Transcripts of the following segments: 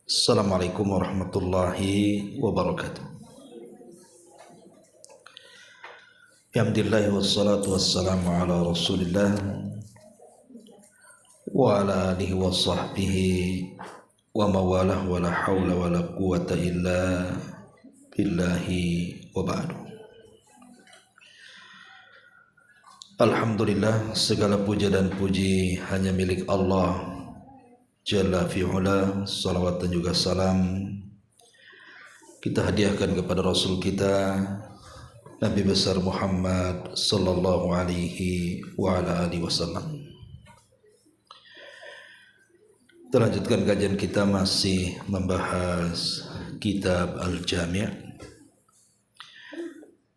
Assalamualaikum warahmatullahi wabarakatuh. Alhamdulillah wassalatu wassalamu ala Rasulillah wa ala alihi wa sahbihi wa mawalah wa la hawla wa la quwata illa billahi wa ba'du. Alhamdulillah, segala puja dan puji hanya milik Allah Jalla fi'ula. Salawat dan juga salam kita hadiahkan kepada Rasul kita Nabi besar Muhammad sallallahu alaihi wa ala alihi wasallam. Kita lanjutkan kajian kita, masih membahas kitab Al-Jami'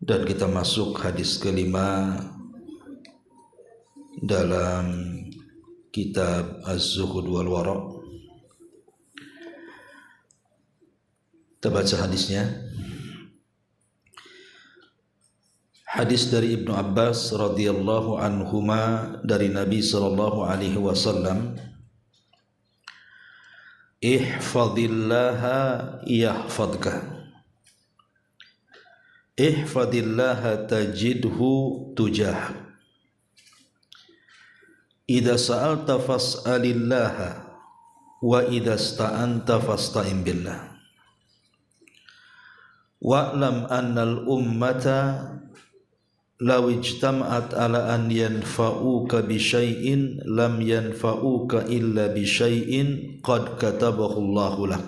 dan kita masuk hadis kelima dalam kitab Az-Zuhud wal Wara'. Kita baca hadisnya. Hadis dari Ibnu Abbas radhiyallahu anhuma dari Nabi sallallahu alaihi wasallam, ihfazillaha yahfazka, ihfazillaha tajidhu tujahak, idza sa'alta fas'alillaha wa idza sta'anta fasta'in billah. Wa'lam annal ummata law ijtama'at ala an yanfa'uka bi syai'in lam yanfa'uka illa bi syai'in qad katabahu Allahu lak.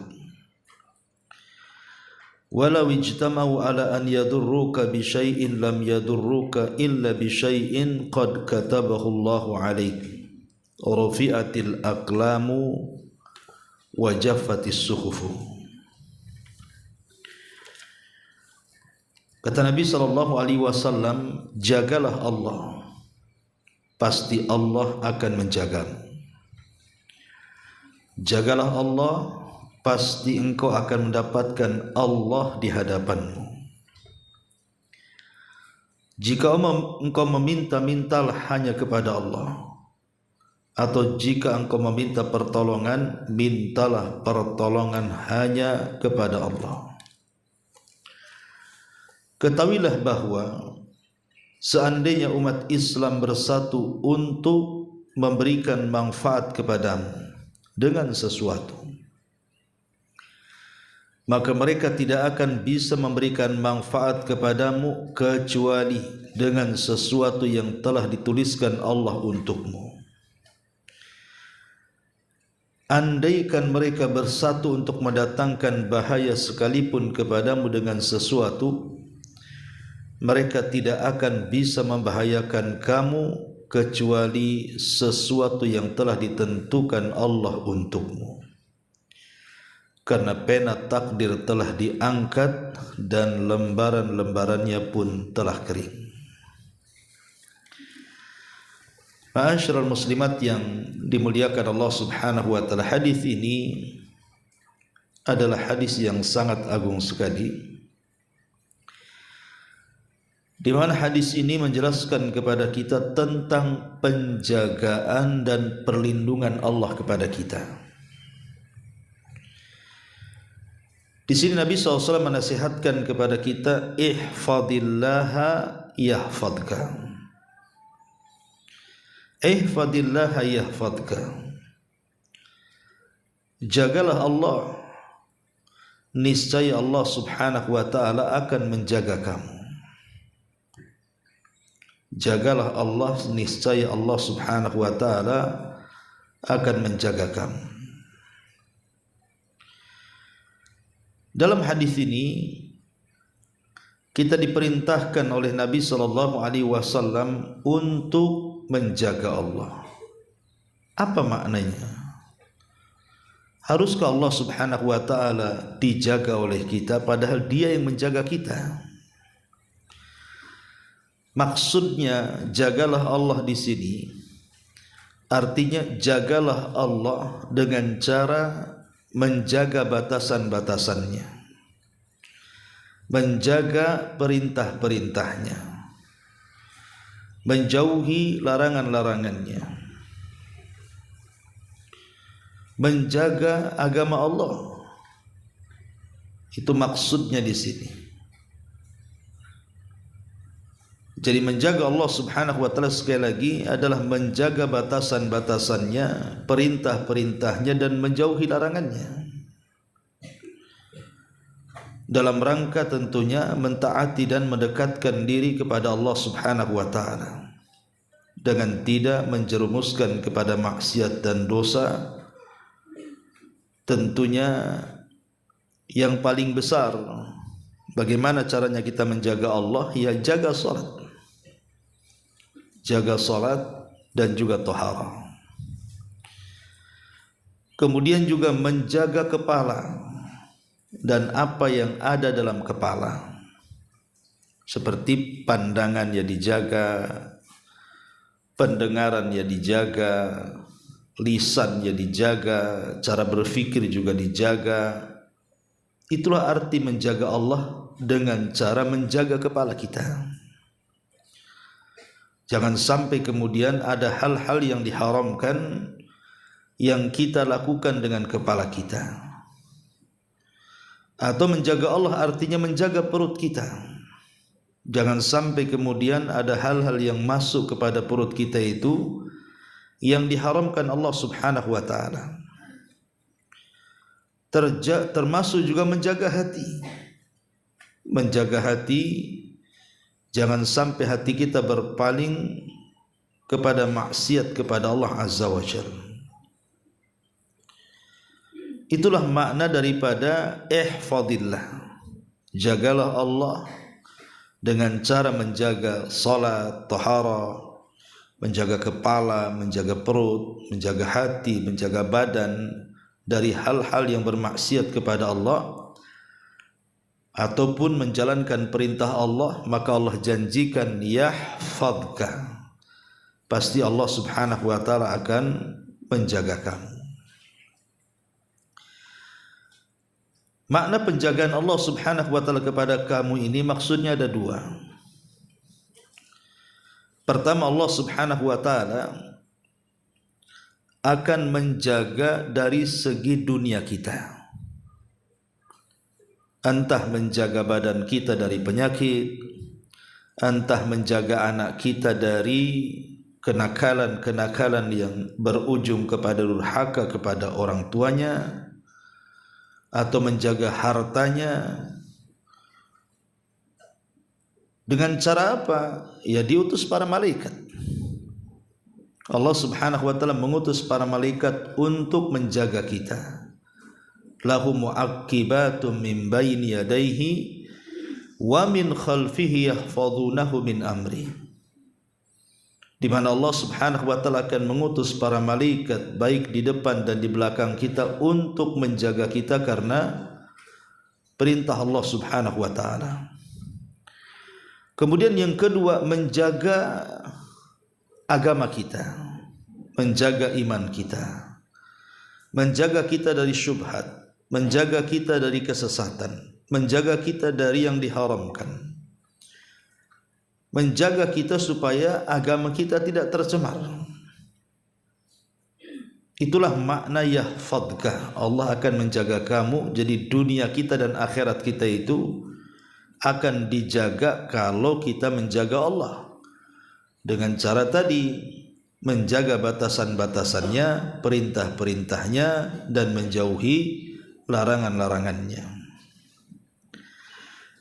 Walau ijtama'u ala an yadurruka bi syai'in lam yadurruka illa bi syai'in qad katabahu Allahu 'alaik. Rufi'atil aqlamu wa jaffatis suhufu. Kata Nabi sallallahu alaihi wasallam, jagalah Allah, pasti Allah akan menjagamu. Jagalah Allah, pasti engkau akan mendapatkan Allah di hadapanmu. Jika engkau meminta, mintalah hanya kepada Allah. Atau jika engkau meminta pertolongan, mintalah pertolongan hanya kepada Allah. Ketahuilah bahwa seandainya umat Islam bersatu untuk memberikan manfaat kepadamu dengan sesuatu, maka mereka tidak akan bisa memberikan manfaat kepadamu kecuali dengan sesuatu yang telah dituliskan Allah untukmu. Andaikan mereka bersatu untuk mendatangkan bahaya sekalipun kepadamu dengan sesuatu, mereka tidak akan bisa membahayakan kamu kecuali sesuatu yang telah ditentukan Allah untukmu. Karena pena takdir telah diangkat dan lembaran-lembarannya pun telah kering. Ma'asyiral muslimat yang dimuliakan Allah Subhanahu wa taala, hadis ini adalah hadis yang sangat agung sekali, di mana hadis ini menjelaskan kepada kita tentang penjagaan dan perlindungan Allah kepada kita. Di sini Nabi SAW menasihatkan kepada kita, ihfadillaha yahfadka, ihfadillaha yahfadka, jagalah Allah, niscaya Allah Subhanahu wa ta'ala akan menjaga kamu. Jagalah Allah, niscaya Allah Subhanahu wa ta'ala akan menjaga kamu. Dalam hadis ini kita diperintahkan oleh Nabi sallallahu alaihi wasallam untuk menjaga Allah. Apa maknanya? Haruskah Allah Subhanahu wa ta'ala dijaga oleh kita padahal Dia yang menjaga kita? Maksudnya jagalah Allah di sini artinya jagalah Allah dengan cara menjaga batasan-batasannya, menjaga perintah-perintahnya, menjauhi larangan-larangannya, menjaga agama Allah, Itu maksudnya di sini. Jadi menjaga Allah Subhanahu wa taala sekali lagi adalah menjaga batasan-batasannya, perintah-perintahnya dan menjauhi larangannya. Dalam rangka tentunya mentaati dan mendekatkan diri kepada Allah Subhanahu wa taala dengan tidak menjerumuskan kepada maksiat dan dosa. Tentunya yang paling besar bagaimana caranya kita menjaga Allah, ya jaga salat. Jaga salat dan juga taharah. Kemudian juga menjaga kepala dan apa yang ada dalam kepala. Seperti pandangan ya dijaga, pendengaran ya dijaga, lisan ya dijaga, cara berfikir juga dijaga. Itulah arti menjaga Allah dengan cara menjaga kepala kita. Jangan sampai kemudian ada hal-hal yang diharamkan yang kita lakukan dengan kepala kita. Atau menjaga Allah artinya menjaga perut kita. Jangan sampai kemudian ada hal-hal yang masuk kepada perut kita itu yang diharamkan Allah Subhanahu wa taala. Termasuk juga menjaga hati. Menjaga hati, jangan sampai hati kita berpaling kepada maksiat kepada Allah Azza wa Jalla. Itulah makna daripada ihfadillah. Jagalah Allah dengan cara menjaga salat, taharah, menjaga kepala, menjaga perut, menjaga hati, menjaga badan dari hal-hal yang bermaksiat kepada Allah, ataupun menjalankan perintah Allah, maka Allah janjikan yahfadka, pasti Allah Subhanahu wa taala akan menjaga kamu. Makna penjagaan Allah Subhanahu wa taala kepada kamu ini maksudnya ada dua. Pertama, Allah Subhanahu wa taala akan menjaga dari segi dunia kita. Entah menjaga badan kita dari penyakit, entah menjaga anak kita dari kenakalan-kenakalan yang berujung kepada durhaka kepada orang tuanya, atau menjaga hartanya. Dengan cara apa? Ya diutus para malaikat. Allah Subhanahu wa taala mengutus para malaikat untuk menjaga kita. Lahu mu'aqqibatun min baini yadayhi wa min khalfihi yahfazunahu min amri. Di mana Allah Subhanahu wa taala akan mengutus para malaikat baik di depan dan di belakang kita untuk menjaga kita karena perintah Allah Subhanahu wa taala. Kemudian yang kedua, menjaga agama kita, menjaga iman kita, menjaga kita dari syubhat, menjaga kita dari kesesatan, menjaga kita dari yang diharamkan, menjaga kita supaya agama kita tidak tercemar. Itulah makna yahfadka. Allah akan menjaga kamu. Jadi dunia kita dan akhirat kita itu akan dijaga kalau kita menjaga Allah dengan cara tadi, menjaga batasan-batasannya, perintah-perintahnya, dan menjauhi larangan-larangannya.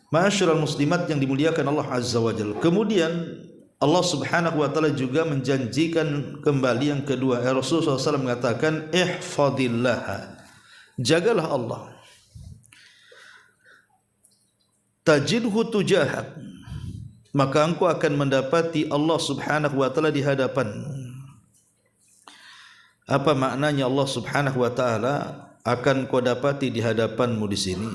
Ma'asyiral muslimat yang dimuliakan Allah Azza wa Jalla. Kemudian Allah Subhanahu wa taala juga menjanjikan kembali yang kedua. Rasulullah SAW mengatakan ihfadillah, jagalah Allah, tajidhu tujahak, maka engkau akan mendapati Allah Subhanahu wa taala di hadapanmu. Apa maknanya Allah Subhanahu wa taala akan kau dapati di hadapanmu di sini?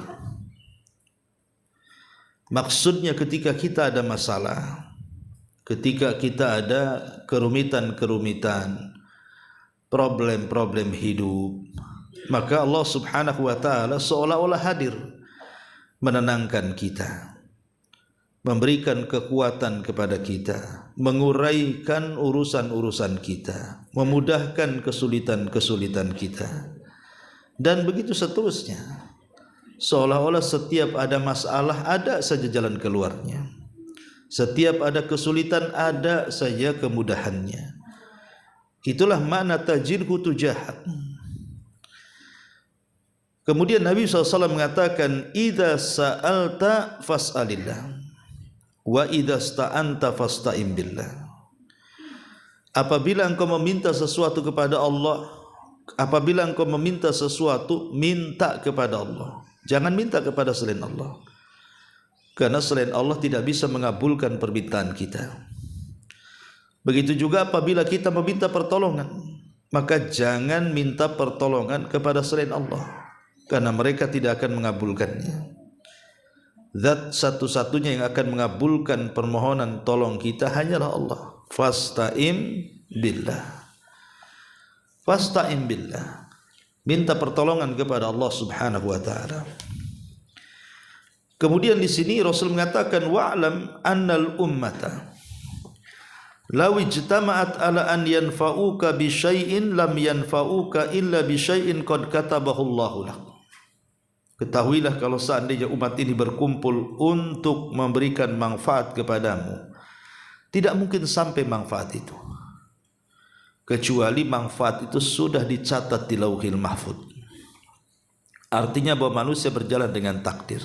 Maksudnya ketika kita ada masalah, ketika kita ada kerumitan-kerumitan, problem-problem hidup, maka Allah Subhanahu wa taala seolah-olah hadir menenangkan kita, memberikan kekuatan kepada kita, menguraikan urusan-urusan kita, memudahkan kesulitan-kesulitan kita, dan begitu seterusnya. Seolah-olah setiap ada masalah ada saja jalan keluarnya. Setiap ada kesulitan ada saja kemudahannya. Itulah makna tajidhu tujahat. Kemudian Nabi SAW mengatakan, idza sa'alta fas'alillah wa idza sta'anta fasta'in billah. Apabila engkau meminta sesuatu kepada Allah, apabila engkau meminta sesuatu, minta kepada Allah. Jangan minta kepada selain Allah. Karena selain Allah tidak bisa mengabulkan permintaan kita. Begitu juga apabila kita meminta pertolongan, maka jangan minta pertolongan kepada selain Allah, karena mereka tidak akan mengabulkannya. Zat satu-satunya yang akan mengabulkan permohonan tolong kita hanyalah Allah. Fasta'in billah. Fasta'in billah. Minta pertolongan kepada Allah Subhanahu wa taala. Kemudian di sini Rasul mengatakan, wa'lam annal ummata law ijtama'at ala an yanfa'uka bi syai'in lam yanfa'uka illa bi syai'in qad katabahu Allahu lak. Ketahuilah kalau seandainya umat ini berkumpul untuk memberikan manfaat kepadamu, tidak mungkin sampai manfaat itu kecuali manfaat itu sudah dicatat di Lauhil Mahfuz. Artinya bahwa manusia berjalan dengan takdir.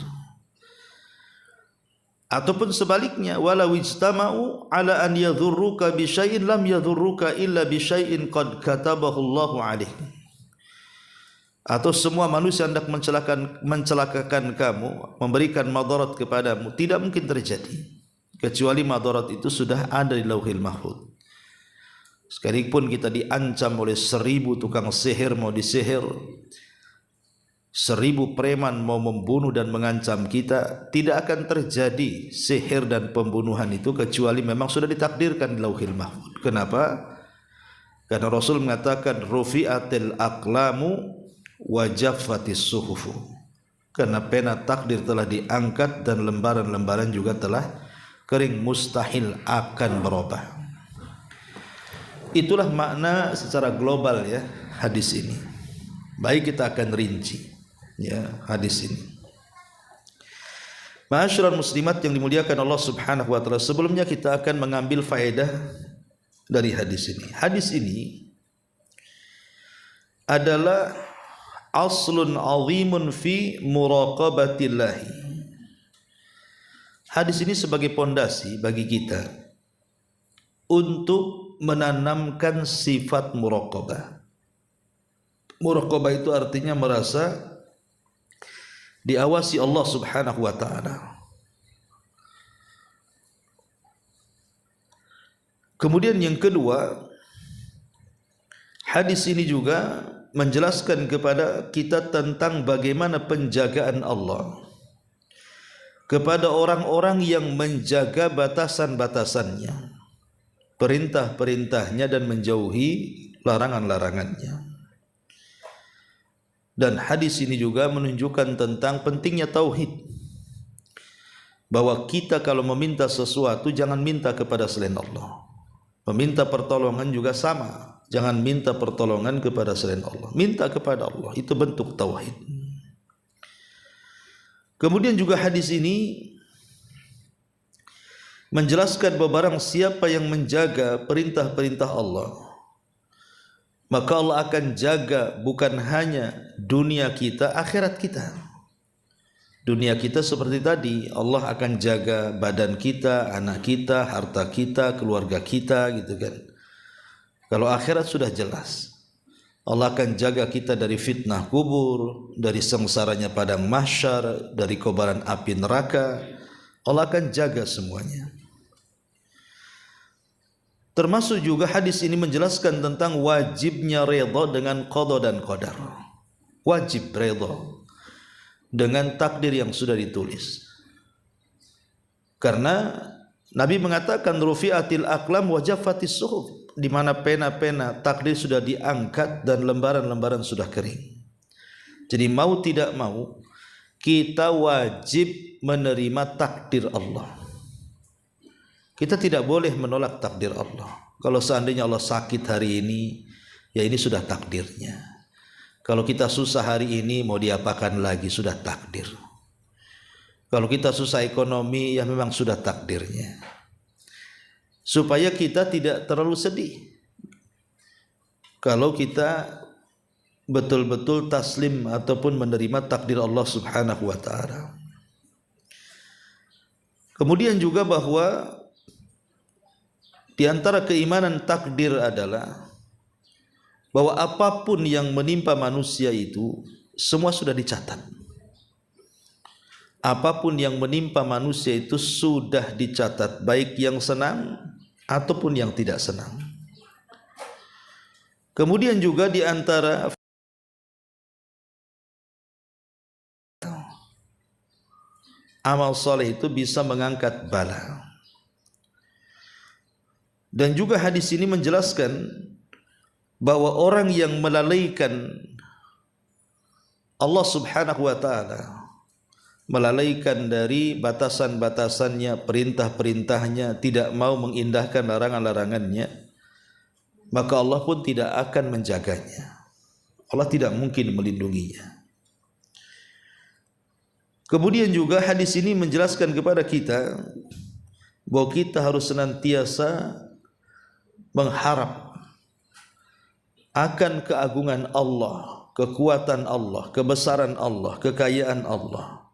Ataupun sebaliknya, walau ijtama'u ala an yadhurruka bi syai'in lam yadhurruka illa bi syai'in qad katabahu Allahu alaih. Atau semua manusia hendak mencelakakan kamu, memberikan madarat kepadamu, tidak mungkin terjadi kecuali madarat itu sudah ada di Lauhil Mahfuz. Sekalipun kita diancam oleh 1000 tukang sihir mau disihir, 1000 preman mau membunuh dan mengancam kita, tidak akan terjadi sihir dan pembunuhan itu kecuali memang sudah ditakdirkan di Lauhil Mahfuz. Kenapa? Karena Rasul mengatakan rufi'atil aqlamu wa jaffatis suhufu. Karena pena takdir telah diangkat dan lembaran-lembaran juga telah kering, mustahil akan berubah. Itulah makna secara global ya hadis ini. Baik, kita akan rinci ya hadis ini. Ma'asyiral muslimat yang dimuliakan Allah Subhanahu wa taala, sebelumnya kita akan mengambil faedah dari hadis ini. Hadis ini adalah aslun azimun fi muraqabatillah. Hadis ini sebagai pondasi bagi kita untuk menanamkan sifat muraqabah. Muraqabah itu artinya merasa diawasi Allah Subhanahu wa taala. Kemudian yang kedua, hadis ini juga menjelaskan kepada kita tentang bagaimana penjagaan Allah kepada orang-orang yang menjaga batasan-batasannya, perintah-perintahnya, dan menjauhi larangan-larangannya. Dan hadis ini juga menunjukkan tentang pentingnya tauhid, bahwa kita kalau meminta sesuatu jangan minta kepada selain Allah. Meminta pertolongan juga sama, jangan minta pertolongan kepada selain Allah, minta kepada Allah. Itu bentuk tauhid. Kemudian juga hadis ini menjelaskan bahwa barang siapa yang menjaga perintah-perintah Allah, maka Allah akan jaga bukan hanya dunia kita, akhirat kita. Dunia kita seperti tadi, Allah akan jaga badan kita, anak kita, harta kita, keluarga kita, gitu kan. Kalau akhirat sudah jelas, Allah akan jaga kita dari fitnah kubur, dari sengsaranya padang mahsyar, dari kobaran api neraka. Allah akan jaga semuanya. Termasuk juga hadis ini menjelaskan tentang wajibnya redha dengan qada dan qadar. Wajib redha dengan takdir yang sudah ditulis. Karena Nabi mengatakan rufi'atil aqlam wa jaffatis suhuf, di mana pena-pena takdir sudah diangkat dan lembaran-lembaran sudah kering. Jadi mau tidak mau kita wajib menerima takdir Allah. Kita tidak boleh menolak takdir Allah. Kalau seandainya Allah sakit hari ini, ya ini sudah takdirnya. Kalau kita susah hari ini mau diapakan lagi, sudah takdir. Kalau kita susah ekonomi, ya memang sudah takdirnya. Supaya kita tidak terlalu sedih. Kalau kita betul-betul taslim ataupun menerima takdir Allah Subhanahu wa taala. Kemudian juga bahwa di antara keimanan takdir adalah bahwa apapun yang menimpa manusia itu semua sudah dicatat. Apapun yang menimpa manusia itu sudah dicatat, baik yang senang ataupun yang tidak senang. Kemudian juga di antara amal soleh itu bisa mengangkat bala. Dan juga hadis ini menjelaskan bahwa orang yang melalaikan Allah Subhanahu wa taala, melalaikan dari batasan-batasannya, perintah-perintahnya, tidak mau mengindahkan larangan-larangannya, maka Allah pun tidak akan menjaganya. Allah tidak mungkin melindunginya. Kemudian juga hadis ini menjelaskan kepada kita bahwa kita harus senantiasa mengharap akan keagungan Allah, kekuatan Allah, kebesaran Allah, kekayaan Allah.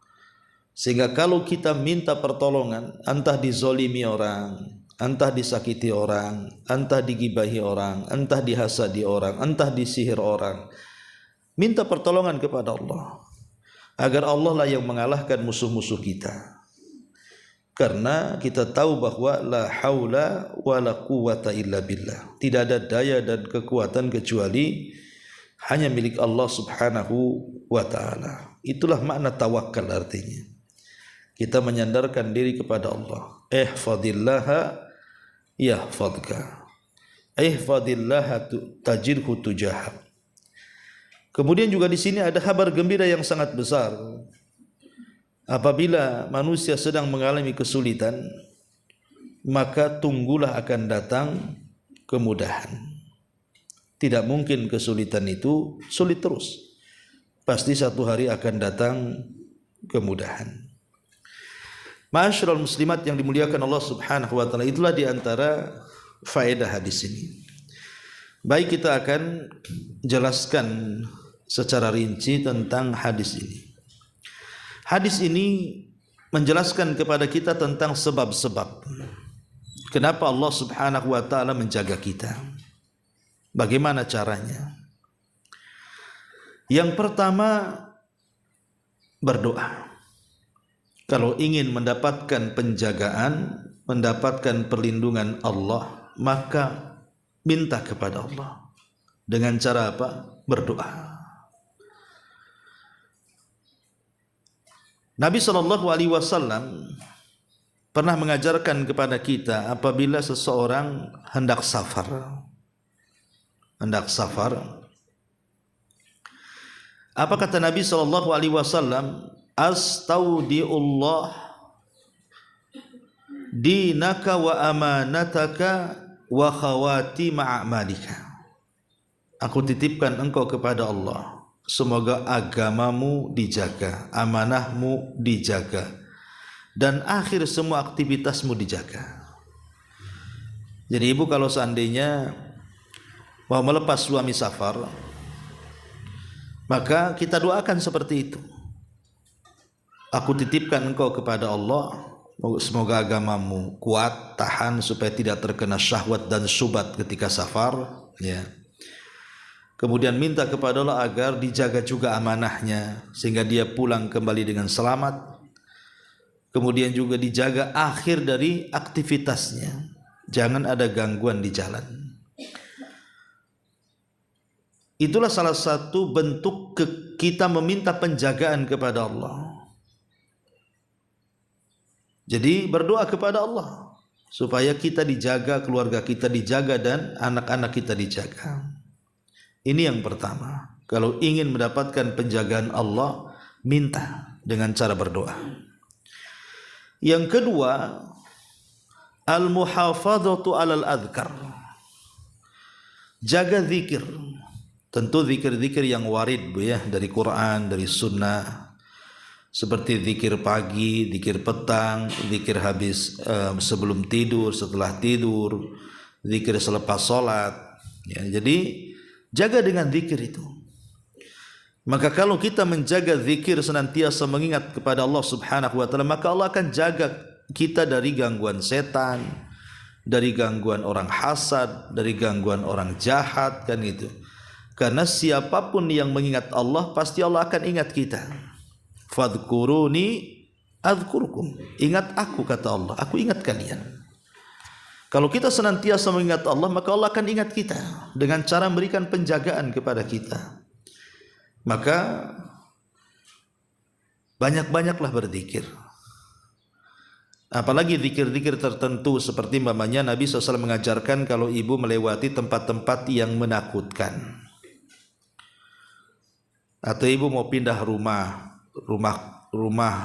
Sehingga kalau kita minta pertolongan, entah dizolimi orang, entah disakiti orang, entah digibahi orang, entah dihasadi orang, entah disihir orang, minta pertolongan kepada Allah, agar Allah lah yang mengalahkan musuh-musuh kita. Karena kita tahu bahwa la haula wa la quwata illa billah. Tidak ada daya dan kekuatan kecuali hanya milik Allah Subhanahu wa taala. Itulah makna tawakal artinya. Kita menyandarkan diri kepada Allah. Ihfadillaha yahfadka. Ihfadillaha tajidhu tujahak. Kemudian juga di sini ada kabar gembira yang sangat besar. Apabila manusia sedang mengalami kesulitan, maka tunggulah akan datang kemudahan. Tidak mungkin kesulitan itu sulit terus. Pasti satu hari akan datang kemudahan. Ma'asyiral muslimat yang dimuliakan Allah Subhanahu wa taala, itulah di antara faedah hadis ini. Baik, kita akan jelaskan secara rinci tentang hadis ini. Hadis ini menjelaskan kepada kita tentang sebab-sebab kenapa Allah Subhanahu wa taala menjaga kita. Bagaimana caranya? Yang pertama, berdoa. Kalau ingin mendapatkan penjagaan, mendapatkan perlindungan Allah, maka minta kepada Allah. Dengan cara apa? Berdoa. Nabi SAW pernah mengajarkan kepada kita apabila seseorang hendak safar. Apa kata Nabi SAW? Astaudiullah dinaka wa amanataka wa khawatima a'malika. Aku titipkan engkau kepada Allah. Semoga agamamu dijaga, amanahmu dijaga, dan akhir semua aktivitasmu dijaga. Jadi ibu kalau seandainya mau melepas suami safar, maka kita doakan seperti itu. Aku titipkan engkau kepada Allah, semoga agamamu kuat, tahan supaya tidak terkena syahwat dan syubhat ketika safar, ya. Kemudian minta kepada Allah agar dijaga juga amanahnya sehingga dia pulang kembali dengan selamat. Kemudian juga dijaga akhir dari aktivitasnya, jangan ada gangguan di jalan. Itulah salah satu bentuk kita meminta penjagaan kepada Allah. Jadi berdoa kepada Allah supaya kita dijaga, keluarga kita dijaga, dan anak-anak kita dijaga. Ini yang pertama. Kalau ingin mendapatkan penjagaan Allah, minta dengan cara berdoa. Yang kedua, al-muhafadzatu 'alal adhkar. Jaga zikir. Tentu zikir-zikir yang warid Bu ya, dari Quran, dari sunnah, seperti zikir pagi, zikir petang, zikir habis sebelum tidur, setelah tidur, zikir selepas sholat ya. Jadi jaga dengan zikir itu. Maka kalau kita menjaga zikir, senantiasa mengingat kepada Allah Subhanahu wa taala, maka Allah akan jaga kita dari gangguan setan, dari gangguan orang hasad, dari gangguan orang jahat kan itu. Karena siapapun yang mengingat Allah, pasti Allah akan ingat kita. Fadhkuruni adzkurkum. Ingat aku, kata Allah, aku ingat kalian. Kalau kita senantiasa mengingat Allah, maka Allah akan ingat kita dengan cara memberikan penjagaan kepada kita. Maka banyak-banyaklah berzikir. Apalagi zikir-zikir tertentu seperti umpamanya Nabi SAW mengajarkan kalau ibu melewati tempat-tempat yang menakutkan, atau ibu mau pindah rumah,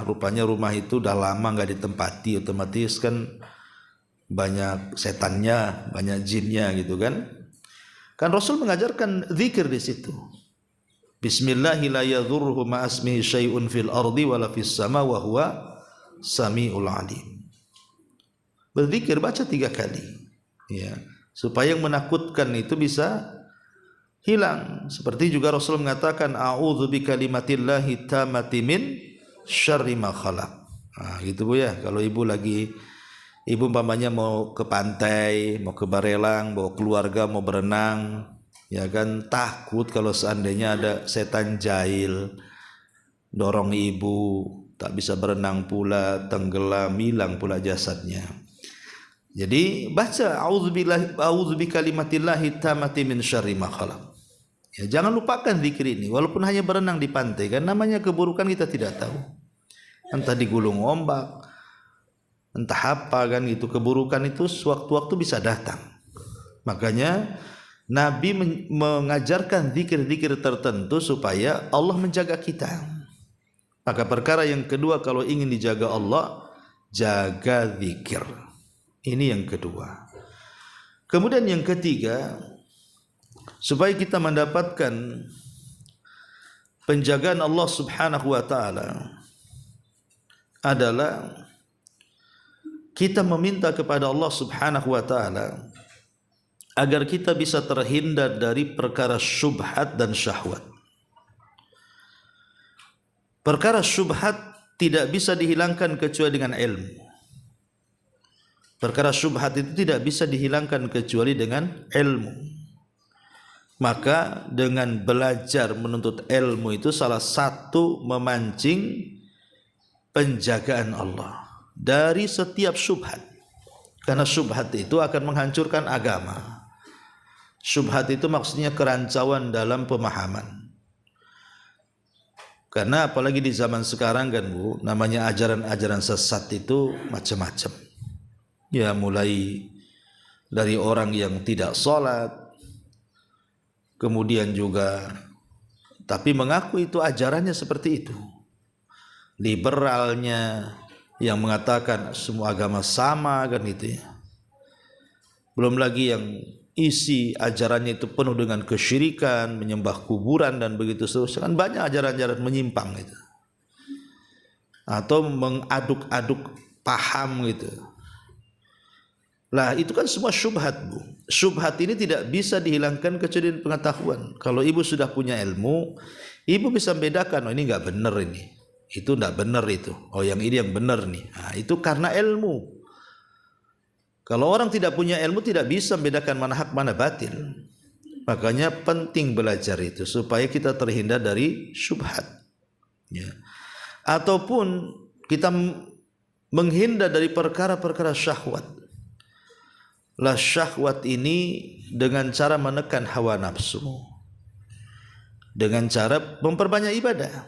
rupanya rumah itu udah lama nggak ditempati, otomatis kan banyak setannya, banyak jinnya gitu kan. Kan Rasul mengajarkan zikir di situ. Bismillahi la yadhurruhu ma asmihi syai'un fil ardi wala fis sama wa huwa samiul alim. Berzikir, baca 3 kali ya, supaya yang menakutkan itu bisa hilang. Seperti juga Rasul mengatakan a'udzu bikalimatillahi tammati min syarri ma khalaq. Nah, gitu Bu ya. Kalau ibu umpamanya mau ke pantai, mau ke Barelang, bawa keluarga mau berenang, ya kan, takut kalau seandainya ada setan jahil dorong ibu, tak bisa berenang pula, tenggelam, hilang pula jasadnya. Jadi baca a'udzu bikalimatillahi tammati min syarri ma khalaq. Ya, jangan lupakan zikir ini walaupun hanya berenang di pantai, kan namanya keburukan kita tidak tahu. Entah digulung ombak, entah apa kan itu, keburukan itu sewaktu-waktu bisa datang. Makanya Nabi mengajarkan zikir-zikir tertentu supaya Allah menjaga kita. Maka perkara yang kedua, kalau ingin dijaga Allah, jaga zikir. Ini yang kedua. Kemudian yang ketiga, supaya kita mendapatkan penjagaan Allah Subhanahu wa taala, adalah kita meminta kepada Allah Subhanahu wa taala agar kita bisa terhindar dari perkara syubhat dan syahwat. Perkara syubhat tidak bisa dihilangkan kecuali dengan ilmu. Perkara syubhat itu tidak bisa dihilangkan kecuali dengan ilmu. Maka dengan belajar menuntut ilmu itu salah satu memancing penjagaan Allah dari setiap syubhat. Karena syubhat itu akan menghancurkan agama. Syubhat itu maksudnya kerancauan dalam pemahaman. Karena apalagi di zaman sekarang kan Bu, namanya ajaran-ajaran sesat itu macam-macam. Ya, mulai dari orang yang tidak sholat, kemudian juga tapi mengaku itu ajarannya seperti itu. Liberalnya yang mengatakan semua agama sama kan itu ya. Belum lagi yang isi ajarannya itu penuh dengan kesyirikan, menyembah kuburan dan begitu seterusnya. Kan banyak ajaran-ajaran menyimpang itu. Atau mengaduk-aduk paham gitu. Lah itu kan semua syubhat Bu. Syubhat ini tidak bisa dihilangkan kecuali dengan pengetahuan. Kalau ibu sudah punya ilmu, ibu bisa membedakan, oh ini enggak benar ini. Itu enggak benar itu. Oh yang ini yang benar nih. Nah, itu karena ilmu. Kalau orang tidak punya ilmu tidak bisa membedakan mana hak mana batil. Makanya penting belajar itu supaya kita terhindar dari syubhat. Ya. Ataupun kita menghindar dari perkara-perkara syahwat. Lah syahwat ini dengan cara menekan hawa nafsu, dengan cara memperbanyak ibadah.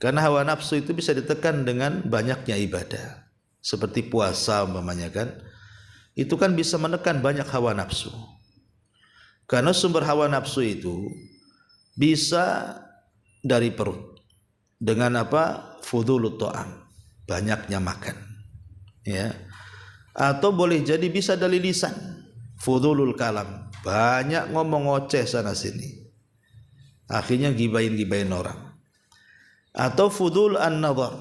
Karena hawa nafsu itu bisa ditekan dengan banyaknya ibadah. Seperti puasa umpamanya kan, itu kan bisa menekan banyak hawa nafsu. Karena sumber hawa nafsu itu bisa dari perut. Dengan apa? Fudulut ta'am, banyaknya makan. Ya. Atau boleh jadi bisa dari lisan, fudulul kalam, banyak ngomong ngoceh sana sini. akhirnya gibain orang. Atau fudul an-nadhar,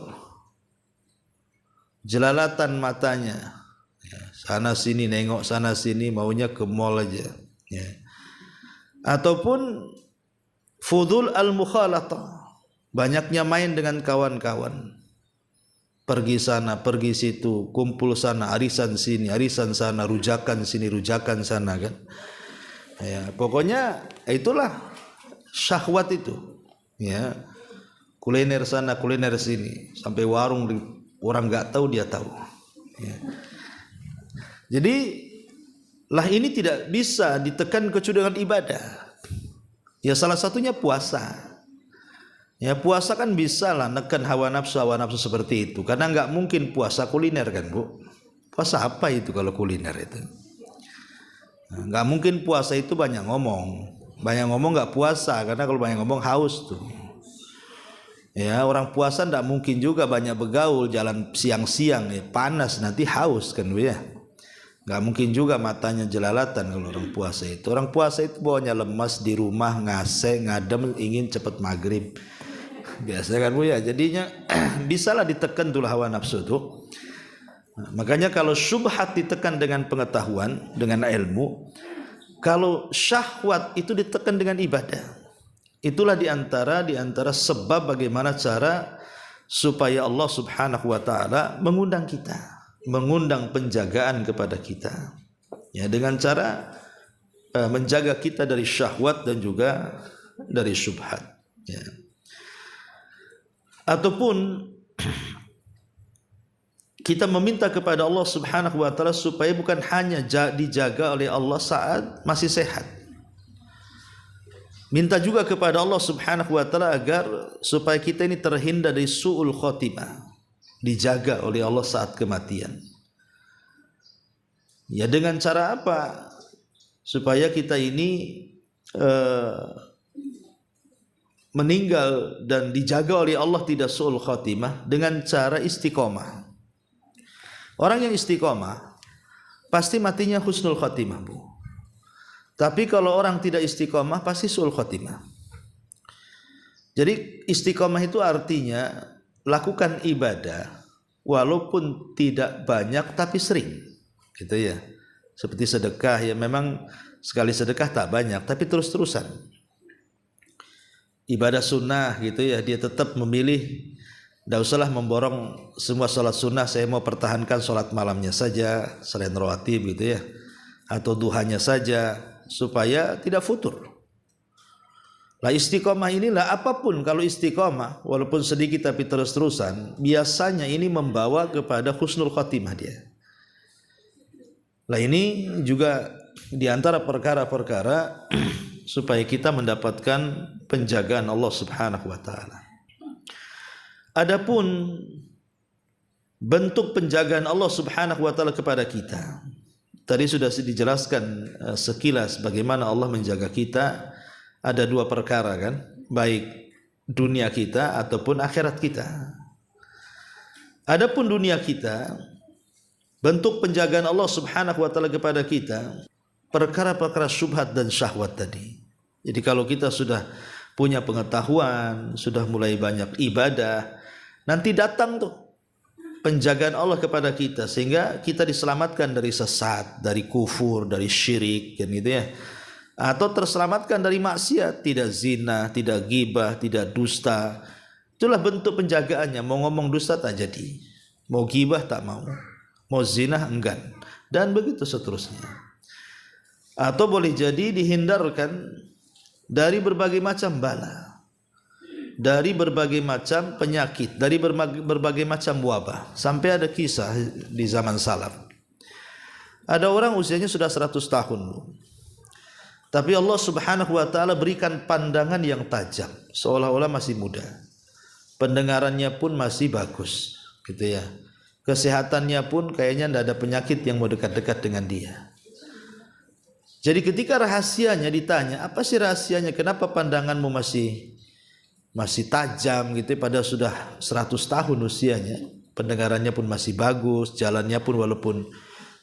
jelalatan matanya, ya, sana sini nengok sana sini, maunya ke mall aja, ya. Ataupun fudul al-mukhalatah, banyaknya main dengan kawan-kawan, pergi sana pergi situ, kumpul sana, arisan sini arisan sana, rujakan sini rujakan sana, kan, ya, pokoknya itulah syahwat itu, ya, kuliner sana kuliner sini, sampai warung orang nggak tahu dia tahu, ya. Jadi lah ini tidak bisa ditekan kecuali dengan ibadah. Ya salah satunya puasa. Ya puasa kan bisa lah nekan hawa nafsu seperti itu. Karena nggak mungkin puasa kuliner kan, Bu. Puasa apa itu kalau kuliner itu? Nggak mungkin puasa itu banyak ngomong. Banyak ngomong nggak puasa, karena kalau banyak ngomong haus tuh. Ya orang puasa nggak mungkin juga banyak begaul, jalan siang-siang, ya panas nanti haus kan, Bu, ya. Nggak mungkin juga matanya jelalatan kalau orang puasa itu. Orang puasa itu bawanya lemas di rumah, ngase, ngadem, ingin cepat maghrib. Biasa kan, Bu, ya. Jadinya bisalah ditekan tuh hawa nafsu tuh. Nah, makanya kalau syubhat ditekan dengan pengetahuan, dengan ilmu, kalau syahwat itu ditekan dengan ibadah. Itulah diantara sebab bagaimana cara supaya Allah Subhanahu wa taala mengundang kita, mengundang penjagaan kepada kita, ya, dengan cara menjaga kita dari syahwat dan juga dari syubhat, ya. Ataupun kita meminta kepada Allah Subhanahu wa taala supaya bukan hanya dijaga oleh Allah saat masih sehat, minta juga kepada Allah Subhanahu wa taala agar supaya kita ini terhindar dari su'ul khotimah, dijaga oleh Allah saat kematian. Ya dengan cara apa? Supaya kita ini meninggal dan dijaga oleh Allah tidak su'ul khotimah dengan cara istiqomah. Orang yang istiqomah pasti matinya husnul khotimah, Bu. Tapi kalau orang tidak istiqomah pasti su'ul khotimah. Jadi istiqomah itu artinya lakukan ibadah walaupun tidak banyak tapi sering, gitu ya. Seperti sedekah, ya memang sekali sedekah tak banyak tapi terus-terusan. Ibadah sunnah, gitu ya, dia tetap memilih, tidak usahlah memborong semua sholat sunnah, saya mau pertahankan sholat malamnya saja selain rawatib, gitu ya, atau duhanya saja, supaya tidak futur. Lah istiqomah inilah, apapun kalau istiqomah walaupun sedikit tapi terus-terusan, biasanya ini membawa kepada husnul khotimah dia. Lah ini juga diantara perkara-perkara supaya kita mendapatkan penjagaan Allah Subhanahu wa taala. Adapun bentuk penjagaan Allah Subhanahu wa taala kepada kita, tadi sudah dijelaskan sekilas bagaimana Allah menjaga kita. Ada dua perkara kan, baik dunia kita ataupun akhirat kita. Adapun dunia kita, bentuk penjagaan Allah Subhanahu wa taala kepada kita, perkara-perkara syubhat dan syahwat tadi. Jadi kalau kita sudah punya pengetahuan, sudah mulai banyak ibadah, nanti datang tuh penjagaan Allah kepada kita sehingga kita diselamatkan dari sesat, dari kufur, dari syirik, kan gitu ya. Atau terselamatkan dari maksiat, tidak zina, tidak ghibah, tidak dusta. Itulah bentuk penjagaannya. Mau ngomong dusta tak jadi, mau ghibah tak mau zina enggan, dan begitu seterusnya. Atau boleh jadi dihindarkan dari berbagai macam bala, dari berbagai macam penyakit, dari berbagai macam wabah. Sampai ada kisah di zaman salaf, ada orang usianya sudah 100 tahun, tapi Allah Subhanahu wa taala berikan pandangan yang tajam, seolah-olah masih muda. Pendengarannya pun masih bagus, gitu ya. Kesehatannya pun kayaknya tidak ada penyakit yang mau dekat-dekat dengan dia. Jadi ketika rahasianya ditanya, apa sih rahasianya? Kenapa pandanganmu masih tajam gitu, padahal sudah 100 tahun usianya, pendengarannya pun masih bagus, jalannya pun walaupun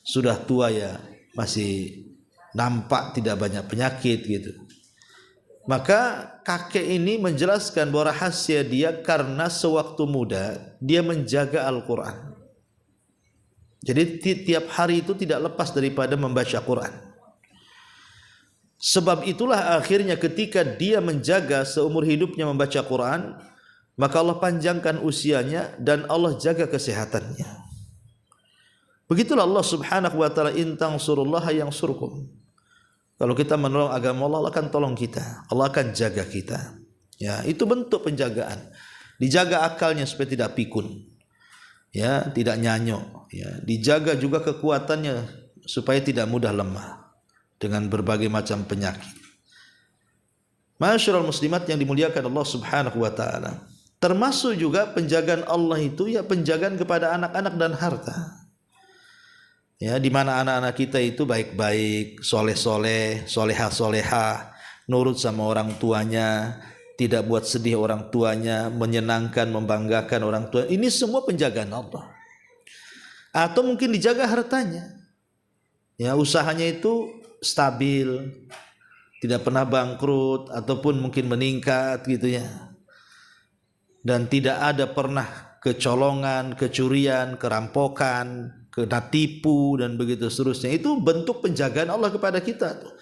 sudah tua ya masih nampak tidak banyak penyakit gitu. Maka kakek ini menjelaskan bahwa rahasia dia karena sewaktu muda dia menjaga Al-Quran. Jadi tiap hari itu tidak lepas daripada membaca Quran. Sebab itulah akhirnya ketika dia menjaga seumur hidupnya membaca Quran, maka Allah panjangkan usianya dan Allah jaga kesehatannya. Begitulah Allah Subhanahu wa taala, in tansurullaha yansurkum. Kalau kita menolong agama Allah, Allah akan tolong kita. Allah akan jaga kita. Ya, itu bentuk penjagaan. Dijaga akalnya supaya tidak pikun. Ya, tidak nyanyok. Ya, dijaga juga kekuatannya supaya tidak mudah lemah dengan berbagai macam penyakit. Masyarul muslimat yang dimuliakan Allah Subhanahu wa taala. Termasuk juga penjagaan Allah itu ya penjagaan kepada anak-anak dan harta. Ya, di mana anak-anak kita itu baik-baik, soleh-soleh, solehah-solehah, nurut sama orang tuanya, tidak buat sedih orang tuanya, menyenangkan, membanggakan orang tua. Ini semua penjagaan Allah. Atau mungkin dijaga hartanya. Ya, usahanya itu stabil, tidak pernah bangkrut ataupun mungkin meningkat gitu ya. Dan tidak ada pernah kecolongan, kecurian, kerampokan, kena tipu dan begitu seterusnya. Itu bentuk penjagaan Allah kepada kita tuh.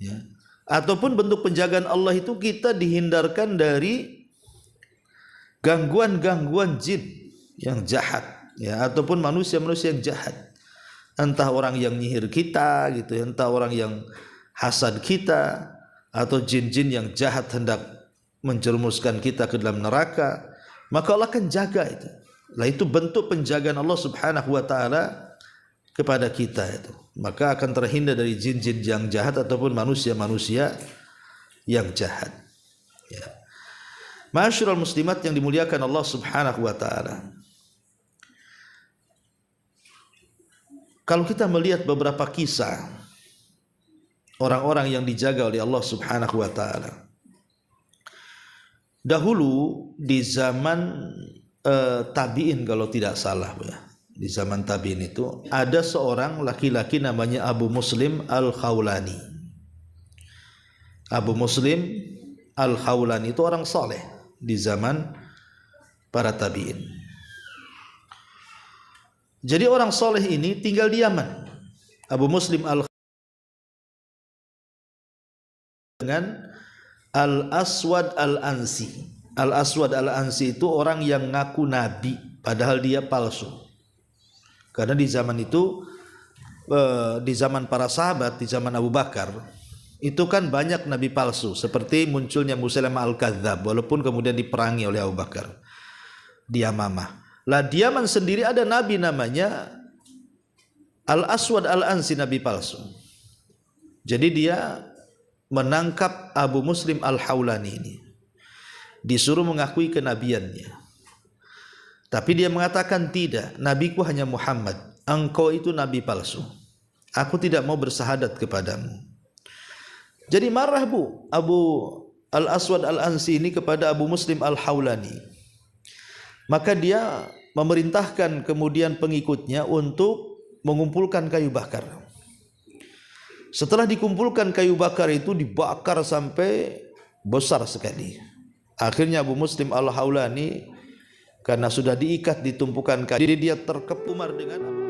Ya. Ataupun bentuk penjagaan Allah itu kita dihindarkan dari gangguan-gangguan jin yang jahat, ya, ataupun manusia-manusia yang jahat. Entah orang yang nyihir kita gitu, entah orang yang hasad kita, atau jin-jin yang jahat hendak menjerumuskan kita ke dalam neraka, maka Allah akan jaga itu. Lah itu bentuk penjagaan Allah Subhanahu wa taala kepada kita itu. Maka akan terhindar dari jin-jin yang jahat ataupun manusia-manusia yang jahat. Ya. Masyarul muslimat yang dimuliakan Allah Subhanahu wa taala. Kalau kita melihat beberapa kisah orang-orang yang dijaga oleh Allah Subhanahu wa taala. Dahulu di zaman tabi'in kalau tidak salah ya. Di zaman tabi'in itu ada seorang laki-laki namanya Abu Muslim Al-Khawlani. Abu Muslim Al-Khawlani itu orang soleh di zaman para tabi'in. Jadi orang soleh ini tinggal di Yaman. Abu Muslim Al-Khawlani dengan Al-Aswad Al-Ansi. Al-Aswad Al-Ansi itu orang yang ngaku nabi padahal dia palsu. Karena di zaman itu, di zaman para sahabat, di zaman Abu Bakar, itu kan banyak nabi palsu. Seperti munculnya Musailamah Al-Kadzdzab, walaupun kemudian diperangi oleh Abu Bakar di Yamamah. Lah di Yaman sendiri ada nabi namanya Al-Aswad Al-Ansi, nabi palsu. Jadi dia menangkap Abu Muslim Al-Khawlani ini, disuruh mengakui kenabiannya, tapi dia mengatakan tidak, nabiku hanya Muhammad, engkau itu nabi palsu, aku tidak mau bersahadat kepadamu. Jadi marah Abu Al-Aswad Al-Ansi ini kepada Abu Muslim Al-Khawlani, maka dia memerintahkan kemudian pengikutnya untuk mengumpulkan kayu bakar. Setelah dikumpulkan kayu bakar itu dibakar sampai besar sekali. Akhirnya Abu Muslim Al-Khawlani karena sudah diikat di tumpukan kayu, dia terkepumar dengan